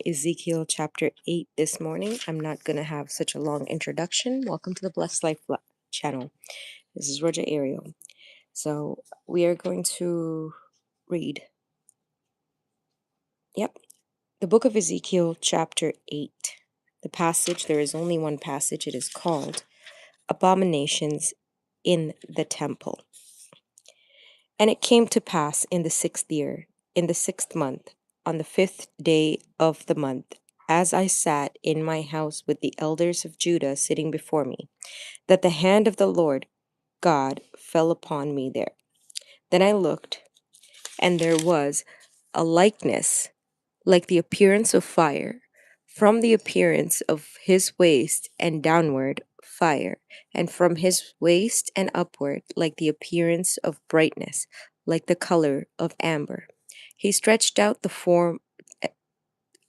Ezekiel chapter 8 this morning. I'm not going to have such a long introduction. Welcome to the Blessed Life channel. This is Roger Ariel. So we are going to read, the book of Ezekiel chapter 8. The passage, there is only one passage. It is called Abominations in the Temple. And it came to pass in the 6th year, in the 6th month, on the 5th day of the month, as I sat in my house with the elders of Judah sitting before me, that the hand of the Lord God fell upon me there. Then I looked, and there was a likeness like the appearance of fire, from the appearance of his waist and downward fire, and from his waist and upward like the appearance of brightness, like the color of amber. He stretched out the form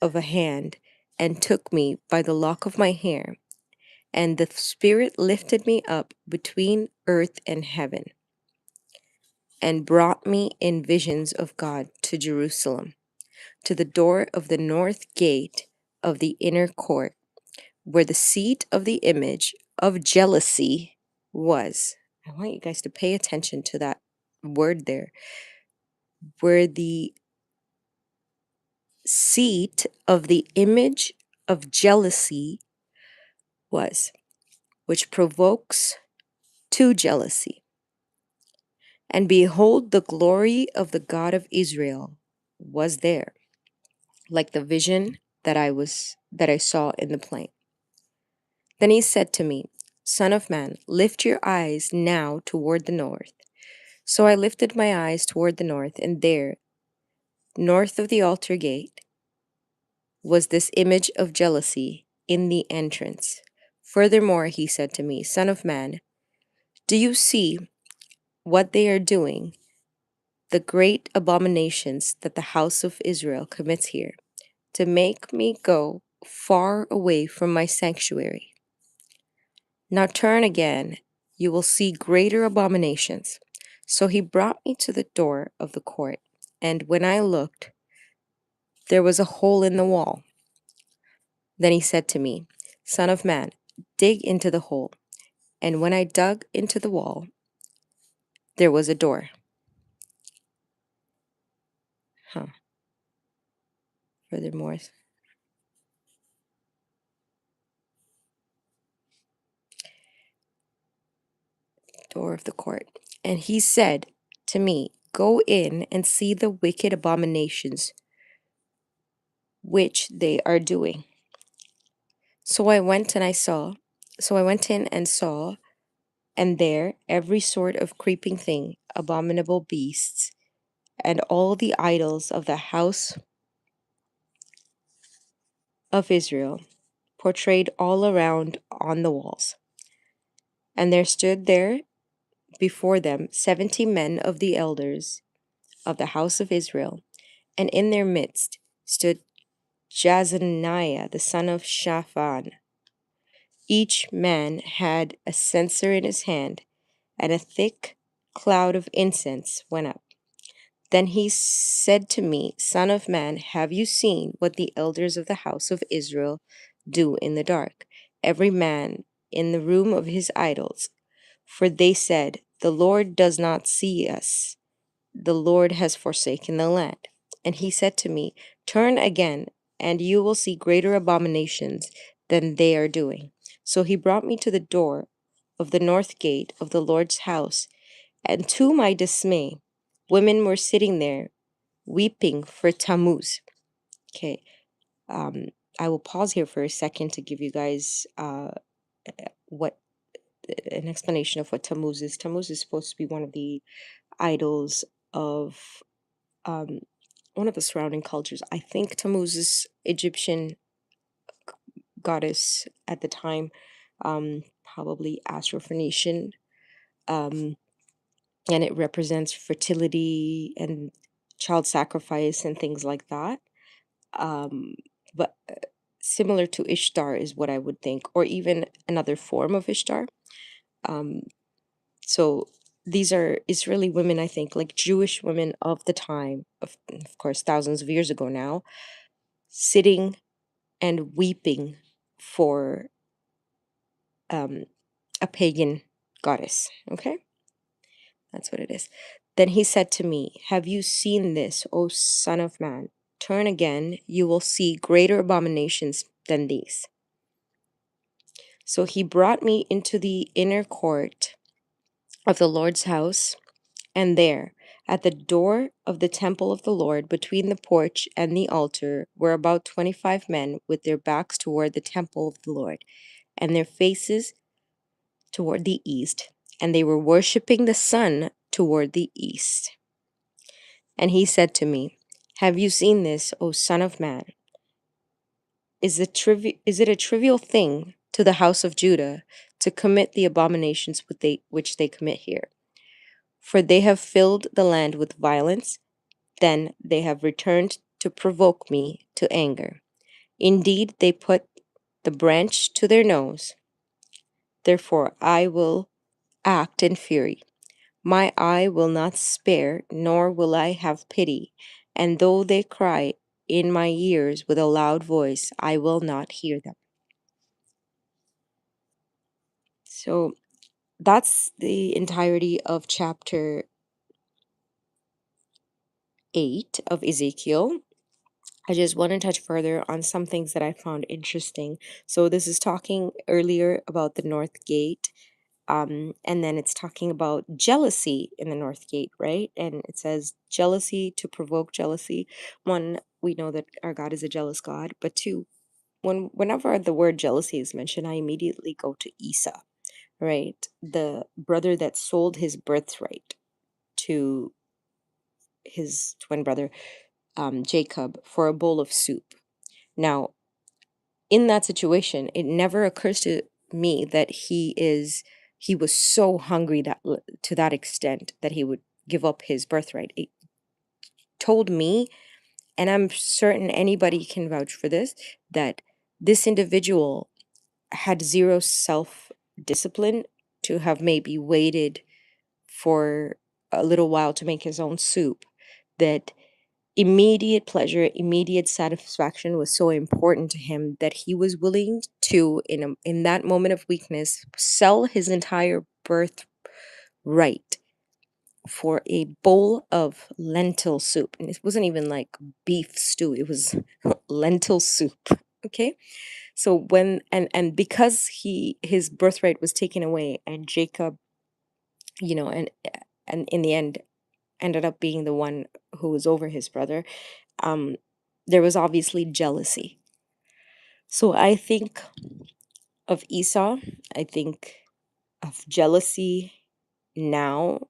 of a hand and took me by the lock of my hair, and the Spirit lifted me up between earth and heaven, and brought me in visions of God to Jerusalem, to the door of the north gate of the inner court, where the seat of the image of jealousy was. I want you guys to pay attention to that word there. Where the seat of the image of jealousy was, which provokes to jealousy. And behold, the glory of the God of Israel was there, like the vision that I saw in the plain. Then he said to me, Son of man, lift your eyes now toward the north. So I lifted my eyes toward the north, and there, north of the altar gate, was this image of jealousy in the entrance. Furthermore, he said to me, Son of man, do you see what they are doing, the great abominations that the house of Israel commits here, to make me go far away from my sanctuary? Now turn again, you will see greater abominations. So he brought me to the door of the court, and when I looked, there was a hole in the wall. Then he said to me, Son of man, dig into the hole. And when I dug into the wall, there was a door. Furthermore, door of the court. And he said to me, Go in and see the wicked abominations which they are doing. So I went in and saw, and there every sort of creeping thing, abominable beasts, and all the idols of the house of Israel, portrayed all around on the walls. And there stood there before them 70 men of the elders of the house of Israel, and in their midst stood Jazaniah the son of Shaphan. Each man had a censer in his hand, and a thick cloud of incense went up. Then he said to me, Son of man, have you seen what the elders of the house of Israel do in the dark, every man in the room of his idols? For they said, The Lord does not see us. The Lord has forsaken the land. And he said to me, Turn again, and you will see greater abominations than they are doing. So he brought me to the door of the north gate of the Lord's house, and to my dismay, women were sitting there weeping for Tammuz. Okay, I will pause here for a second to give you guys what an explanation of what Tammuz is. Tammuz is supposed to be one of the idols of one of the surrounding cultures. I think Tammuz is Egyptian goddess at the time, probably Afro-Phoenician, and it represents fertility and child sacrifice and things like that. But similar to Ishtar is what I would think, or even another form of Ishtar. So these are Israeli women, I think, like Jewish women of the time, of course, thousands of years ago now, sitting and weeping for a pagan goddess. Okay? That's what it is. Then he said to me, "Have you seen this, O Son of Man? Turn again, you will see greater abominations than these." So he brought me into the inner court of the Lord's house, and there, at the door of the temple of the Lord, between the porch and the altar, were about 25 men with their backs toward the temple of the Lord, and their faces toward the east, and they were worshipping the sun toward the east. And he said to me, "Have you seen this, O Son of Man? Is it a trivial thing to the house of Judah to commit the abominations which they commit here? For they have filled the land with violence, then they have returned to provoke me to anger. Indeed, they put the branch to their nose. Therefore I will act in fury. My eye will not spare, nor will I have pity. And though they cry in my ears with a loud voice, I will not hear them." So that's the entirety of chapter 8 of Ezekiel. I just want to touch further on some things that I found interesting. So this is talking earlier about the north gate. And then it's talking about jealousy in the north gate, right? And it says jealousy to provoke jealousy. One, we know that our God is a jealous God, but two, whenever the word jealousy is mentioned, I immediately go to Esau, right? The brother that sold his birthright to his twin brother, Jacob, for a bowl of soup. Now, in that situation, it never occurs to me that he was so hungry that to that extent that he would give up his birthright. It told me, and I'm certain anybody can vouch for this, that this individual had zero self discipline to have maybe waited for a little while to make his own soup, that immediate pleasure, immediate satisfaction was so important to him that he was willing to, in that moment of weakness, sell his entire birthright for a bowl of lentil soup. And it wasn't even like beef stew, it was lentil soup. Okay? So when and because his birthright was taken away, and Jacob, and in the end ended up being the one who was over his brother, um, there was obviously jealousy. So I think of Esau, I think of jealousy now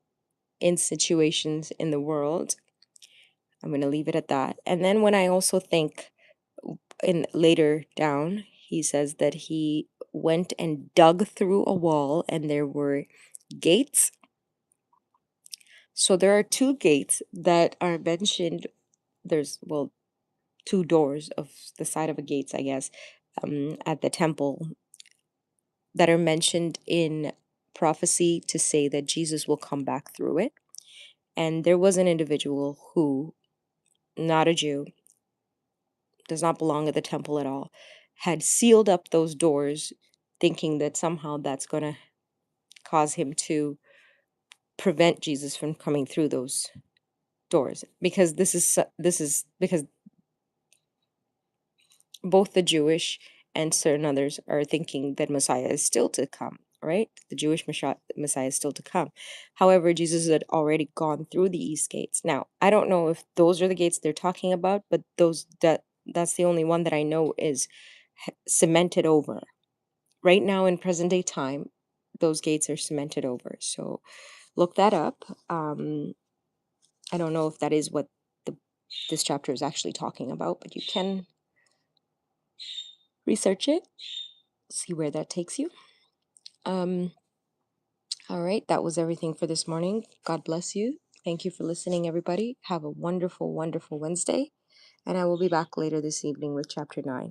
in situations in the world. I'm going to leave it at that. And then when I also think in later down, he says that he went and dug through a wall and there were gates. So there are two gates that are mentioned. There's, well, two doors of the side of a gates, I guess, at the temple that are mentioned in prophecy to say that Jesus will come back through it. And there was an individual who, not a Jew, does not belong at the temple at all, had sealed up those doors, thinking that somehow that's going to cause him to prevent Jesus from coming through those doors, because this is because both the Jewish and certain others are thinking that Messiah is still to come, right? The Jewish Messiah is still to come. However, Jesus had already gone through the east gates. Now, I don't know if those are the gates they're talking about, but that's the only one that I know is cemented over. Right now in present day time, those gates are cemented over. So look that up. I don't know if that is what this chapter is actually talking about, but you can research it, see where that takes you. All right, that was everything for this morning. God bless you. Thank you for listening, everybody. Have a wonderful, wonderful Wednesday. And I will be back later this evening with chapter 9.